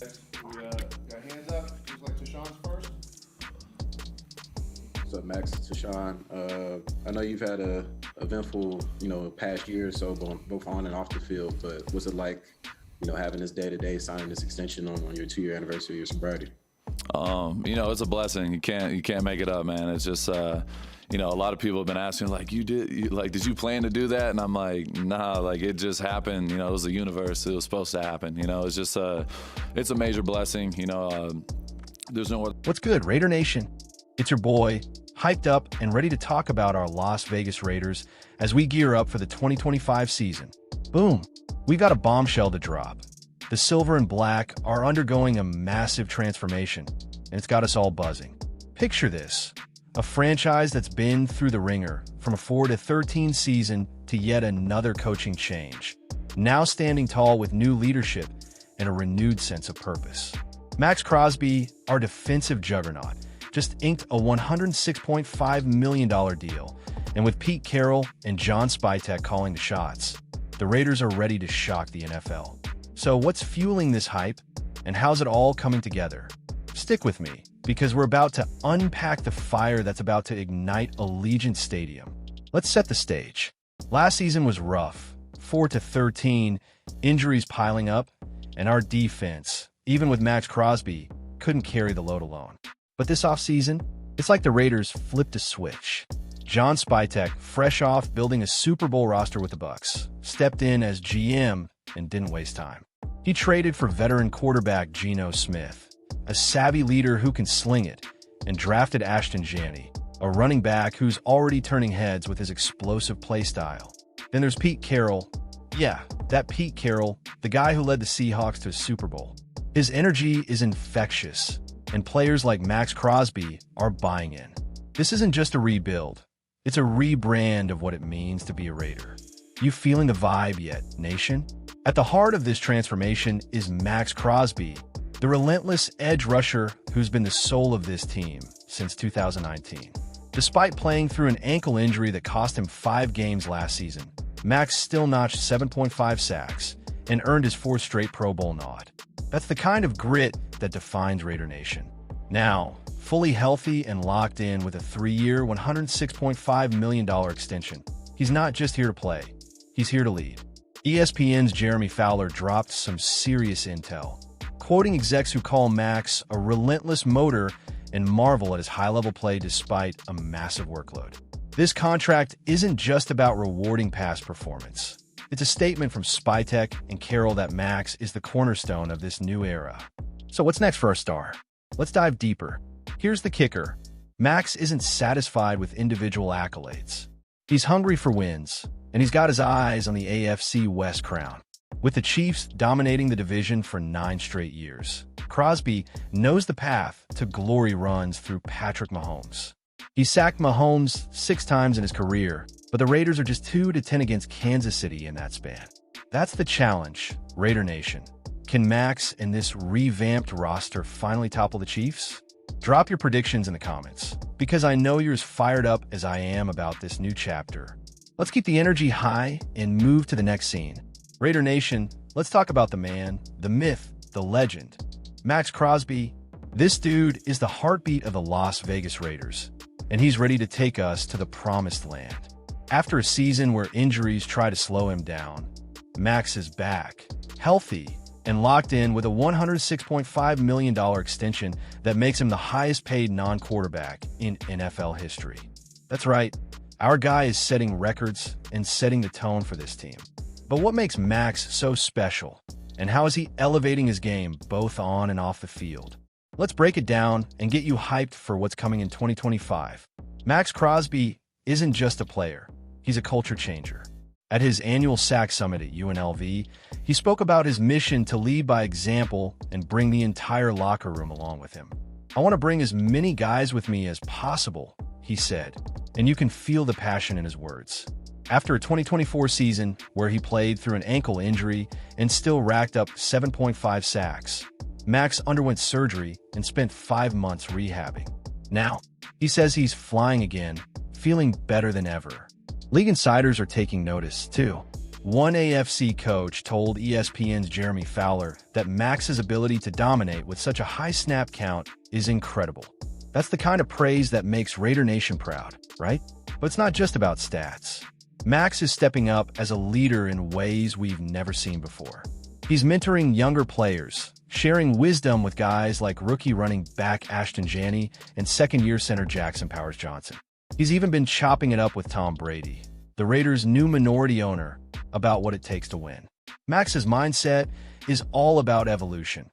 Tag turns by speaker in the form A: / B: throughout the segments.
A: We got hands up. Who's like Tashawn's first?
B: What's up, Max? Tashawn. I know you've had a eventful, past year or so, both on and off the field. But what's it like, having this day-to-day, signing this extension on your 2-year anniversary of your sobriety?
C: It's a blessing. You can't make it up, man. It's just, a lot of people have been asking, like, did you plan to do that? And I'm like, nah, like, it just happened. It was the universe. It was supposed to happen. It's just, it's a major blessing. There's no other.
D: What's good, Raider Nation? It's your boy, hyped up and ready to talk about our Las Vegas Raiders as we gear up for the 2025 season. Boom, we got a bombshell to drop. The silver and black are undergoing a massive transformation, and it's got us all buzzing. Picture this, a franchise that's been through the ringer from a 4-13 season to yet another coaching change, now standing tall with new leadership and a renewed sense of purpose. Max Crosby, our defensive juggernaut, just inked a $106.5 million deal, and with Pete Carroll and John Spytek calling the shots, the Raiders are ready to shock the NFL. So what's fueling this hype, and how's it all coming together? Stick with me, because we're about to unpack the fire that's about to ignite Allegiant Stadium. Let's set the stage. Last season was rough, 4-13, injuries piling up, and our defense, even with Max Crosby, couldn't carry the load alone. But this offseason, it's like the Raiders flipped a switch. John Spytek, fresh off building a Super Bowl roster with the Bucs, stepped in as GM and didn't waste time. He traded for veteran quarterback Geno Smith, a savvy leader who can sling it, and drafted Ashton, jeanty, a running back who's already turning heads with his explosive play style. Then there's Pete Carroll. Yeah, that Pete Carroll, the guy who led the Seahawks to a Super Bowl. His energy is infectious, and players like Max Crosby are buying in. This isn't just a rebuild. It's a rebrand of what it means to be a Raider. You feeling the vibe yet, nation? At the heart of this transformation is Max Crosby, the relentless edge rusher who's been the soul of this team since 2019. Despite playing through an ankle injury that cost him 5 games last season, Max still notched 7.5 sacks and earned his 4th straight Pro Bowl nod. That's the kind of grit that defines Raider Nation. Now, fully healthy and locked in with a 3-year, $106.5 million extension, he's not just here to play, he's here to lead. ESPN's Jeremy Fowler dropped some serious intel, quoting execs who call Max a relentless motor and marvel at his high-level play despite a massive workload. This contract isn't just about rewarding past performance. It's a statement from Spytek and Carroll that Max is the cornerstone of this new era. So what's next for our star? Let's dive deeper. Here's the kicker. Max isn't satisfied with individual accolades. He's hungry for wins, and he's got his eyes on the AFC West crown. With the Chiefs dominating the division for 9 straight years, Crosby knows the path to glory runs through Patrick Mahomes. He sacked Mahomes 6 times in his career, but the Raiders are just 2-10 against Kansas City in that span. That's the challenge, Raider Nation. Can Max and this revamped roster finally topple the Chiefs? Drop your predictions in the comments, because I know you're as fired up as I am about this new chapter. Let's keep the energy high and move to the next scene. Raider Nation, let's talk about the man, the myth, the legend. Max Crosby. This dude is the heartbeat of the Las Vegas Raiders, and he's ready to take us to the promised land. After a season where injuries try to slow him down, Max is back, healthy, and locked in with a $106.5 million extension that makes him the highest-paid non-quarterback in NFL history. That's right, our guy is setting records and setting the tone for this team. But what makes Max so special, and how is he elevating his game both on and off the field? Let's break it down and get you hyped for what's coming in 2025. Max Crosby isn't just a player, he's a culture changer. At his annual SAC Summit at UNLV, he spoke about his mission to lead by example and bring the entire locker room along with him. I want to bring as many guys with me as possible, he said, and you can feel the passion in his words. After a 2024 season where he played through an ankle injury and still racked up 7.5 sacks, Max underwent surgery and spent 5 months rehabbing. Now, he says he's flying again, feeling better than ever. League insiders are taking notice, too. One AFC coach told ESPN's Jeremy Fowler that Max's ability to dominate with such a high snap count is incredible. That's the kind of praise that makes Raider Nation proud, right? But it's not just about stats. Max is stepping up as a leader in ways we've never seen before. He's mentoring younger players, sharing wisdom with guys like rookie running back Ashton Jeanty and second-year center Jackson Powers-Johnson. He's even been chopping it up with Tom Brady, the Raiders' new minority owner, about what it takes to win. Max's mindset is all about evolution.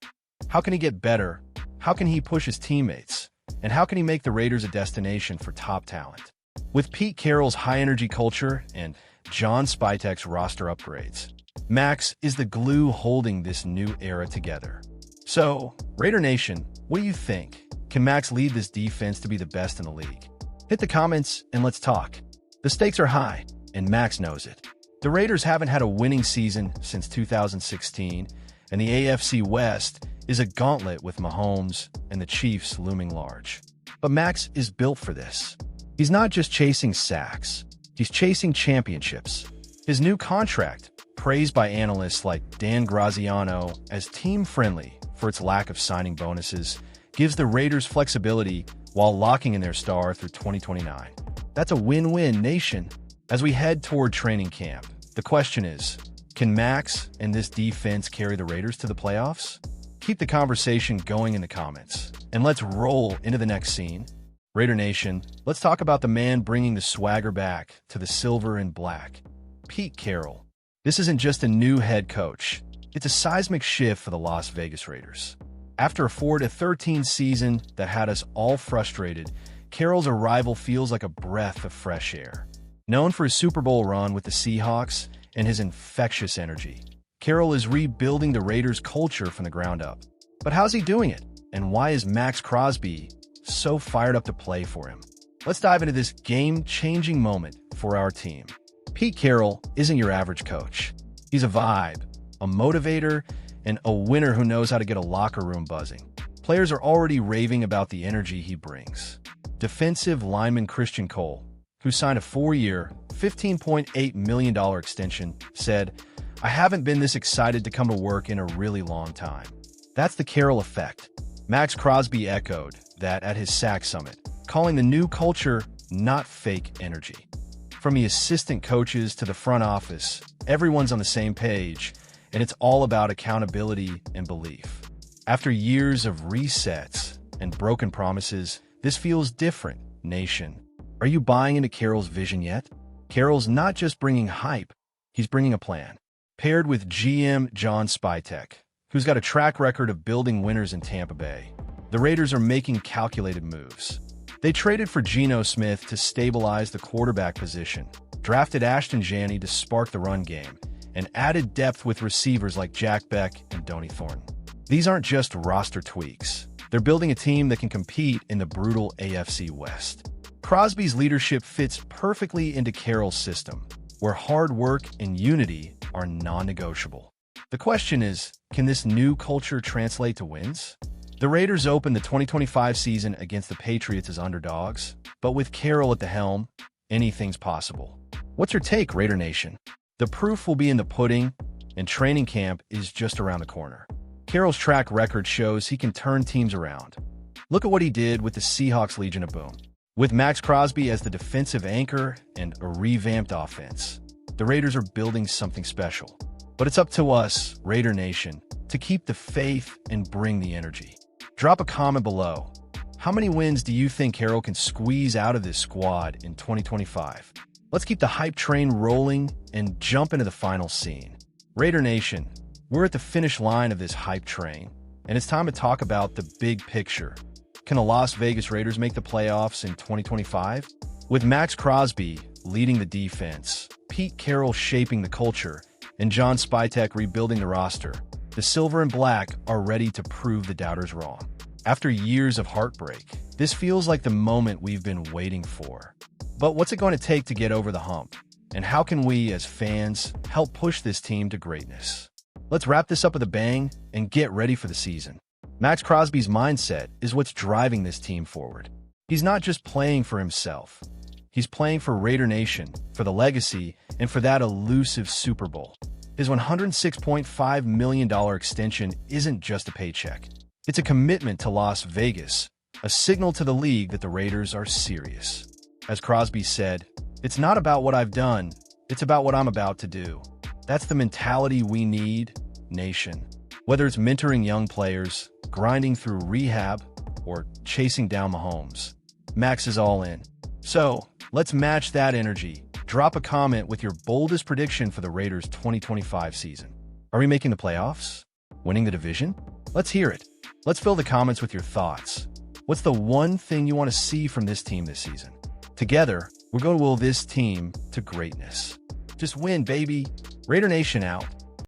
D: How can he get better? How can he push his teammates? And how can he make the Raiders a destination for top talent? With Pete Carroll's high-energy culture and John Spytek's roster upgrades, Max is the glue holding this new era together. So, Raider Nation, what do you think? Can Max lead this defense to be the best in the league? Hit the comments and let's talk. The stakes are high, and Max knows it. The Raiders haven't had a winning season since 2016, and the AFC West is a gauntlet with Mahomes and the Chiefs looming large. But Max is built for this. He's not just chasing sacks, he's chasing championships. His new contract, praised by analysts like Dan Graziano as team-friendly for its lack of signing bonuses, gives the Raiders flexibility while locking in their star through 2029. That's a win-win, Nation. As we head toward training camp, the question is, can Max and this defense carry the Raiders to the playoffs? Keep the conversation going in the comments, and let's roll into the next scene. Raider Nation, let's talk about the man bringing the swagger back to the silver and black, Pete Carroll. This isn't just a new head coach. It's a seismic shift for the Las Vegas Raiders. After a 4-13 season that had us all frustrated, Carroll's arrival feels like a breath of fresh air. Known for his Super Bowl run with the Seahawks and his infectious energy, Carroll is rebuilding the Raiders' culture from the ground up. But how's he doing it? And why is Max Crosby so fired up to play for him? Let's dive into this game-changing moment for our team. Pete Carroll isn't your average coach. He's a vibe, a motivator, and a winner who knows how to get a locker room buzzing. Players are already raving about the energy he brings. Defensive lineman Christian Cole, who signed a 4-year, $15.8 million extension, said, "I haven't been this excited to come to work in a really long time." That's the Carroll effect. Max Crosby echoed that at his sack summit, calling the new culture not fake energy. From the assistant coaches to the front office, everyone's on the same page, and it's all about accountability and belief. After years of resets and broken promises, this feels different, Nation. Are you buying into Carroll's vision yet? Carroll's not just bringing hype, he's bringing a plan. Paired with GM John Spytek, who's got a track record of building winners in Tampa Bay, the Raiders are making calculated moves. They traded for Geno Smith to stabilize the quarterback position, drafted Ashton Jeanty to spark the run game, and added depth with receivers like Jack Beck and Donnie Thornton. These aren't just roster tweaks. They're building a team that can compete in the brutal AFC West. Crosby's leadership fits perfectly into Carroll's system, where hard work and unity are non-negotiable. The question is, can this new culture translate to wins? The Raiders opened the 2025 season against the Patriots as underdogs, but with Carroll at the helm, anything's possible. What's your take, Raider Nation? The proof will be in the pudding, and training camp is just around the corner. Carroll's track record shows he can turn teams around. Look at what he did with the Seahawks Legion of Boom. With Max Crosby as the defensive anchor and a revamped offense, the Raiders are building something special. But it's up to us, Raider Nation, to keep the faith and bring the energy. Drop a comment below. How many wins do you think Carroll can squeeze out of this squad in 2025? Let's keep the hype train rolling and jump into the final scene. Raider Nation, we're at the finish line of this hype train, and it's time to talk about the big picture. Can the Las Vegas Raiders make the playoffs in 2025? With Max Crosby leading the defense, Pete Carroll shaping the culture, and John Spytek rebuilding the roster, the Silver and Black are ready to prove the doubters wrong. After years of heartbreak, this feels like the moment we've been waiting for. But what's it going to take to get over the hump? And how can we, as fans, help push this team to greatness? Let's wrap this up with a bang and get ready for the season. Max Crosby's mindset is what's driving this team forward. He's not just playing for himself. He's playing for Raider Nation, for the legacy, and for that elusive Super Bowl. His $106.5 million extension isn't just a paycheck. It's a commitment to Las Vegas, a signal to the league that the Raiders are serious. As Crosby said, "It's not about what I've done, it's about what I'm about to do." That's the mentality we need, Nation. Whether it's mentoring young players, grinding through rehab, or chasing down Mahomes, Max is all in. So, let's match that energy. Drop a comment with your boldest prediction for the Raiders' 2025 season. Are we making the playoffs? Winning the division? Let's hear it. Let's fill the comments with your thoughts. What's the one thing you want to see from this team this season? Together, we're going to will this team to greatness. Just win, baby. Raider Nation out.